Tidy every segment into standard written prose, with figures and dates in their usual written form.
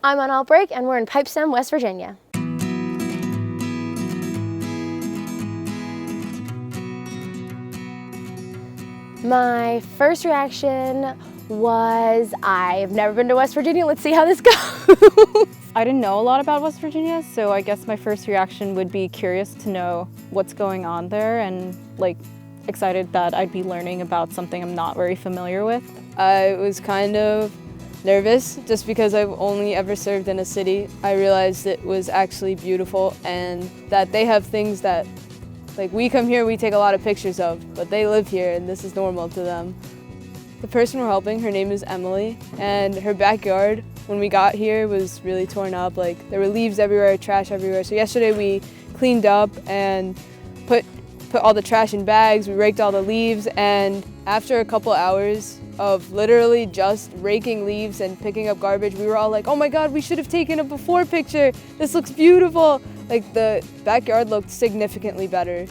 I'm on Alt Break and we're in Pipestem, West Virginia. My first reaction was, I've never been to West Virginia, let's see how this goes. I didn't know a lot about West Virginia, so I guess my first reaction would be curious to know what's going on there and excited that I'd be learning about something I'm not very familiar with. I was kind of nervous just because I've only ever served in a city. I realized it was actually beautiful and that they have things that we come here, we take a lot of pictures of, but they live here and this is normal to them. The person we're helping, her name is Emily, and her backyard when we got here was really torn up. There were leaves everywhere, trash everywhere. So yesterday we cleaned up and put all the trash in bags, we raked all the leaves, and after a couple hours of literally just raking leaves and picking up garbage, we were all like, oh my God, we should have taken a before picture. This looks beautiful. The backyard looked significantly better.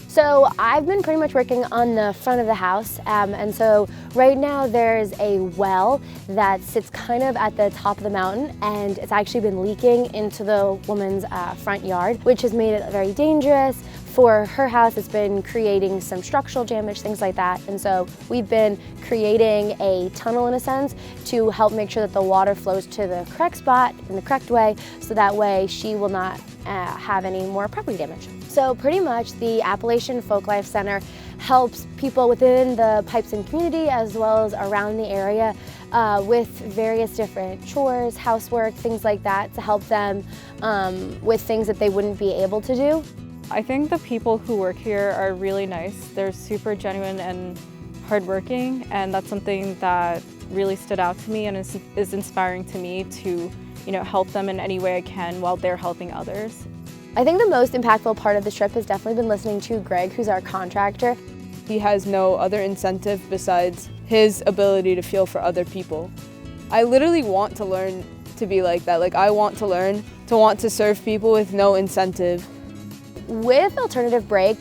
So I've been pretty much working on the front of the house, and so right now there's a well that sits kind of at the top of the mountain, and it's actually been leaking into the woman's front yard, which has made it very dangerous. For her house, it's been creating some structural damage, things like that, and so we've been creating a tunnel in a sense to help make sure that the water flows to the correct spot in the correct way, so that way she will not have any more property damage. So pretty much the Appalachian Folklife Center helps people within the Pipestem community as well as around the area with various different chores, housework, things like that to help them with things that they wouldn't be able to do. I think the people who work here are really nice. They're super genuine and hardworking, and that's something that really stood out to me and is inspiring to me to help them in any way I can while they're helping others. I think the most impactful part of this trip has definitely been listening to Greg, who's our contractor. He has no other incentive besides his ability to feel for other people. I literally want to learn to be like that. I want to learn to want to serve people with no incentive. With Alternative Break,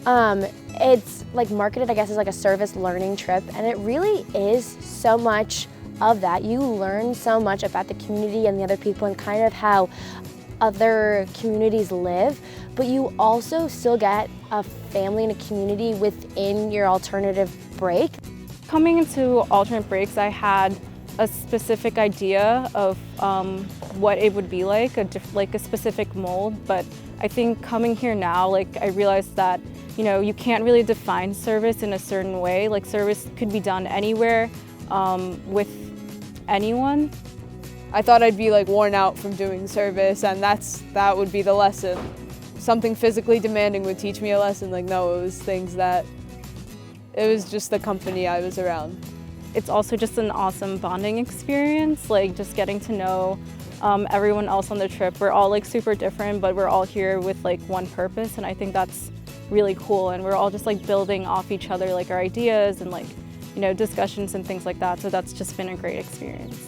it's marketed, I guess, as a service learning trip, and it really is so much of that. You learn so much about the community and the other people and kind of how other communities live, but you also still get a family and a community within your Alternative Break. Coming into Alternate Breaks, I had a specific idea of what it would be like a specific mold, but I think coming here now, I realized that you can't really define service in a certain way. Service could be done anywhere with anyone. I thought I'd be worn out from doing service, and that would be the lesson. Something physically demanding would teach me a lesson. No, it was just the company I was around. It's also just an awesome bonding experience, just getting to know everyone else on the trip. We're all super different, but we're all here with one purpose, and I think that's really cool. And we're all just building off each other, our ideas and discussions and things like that. So that's just been a great experience.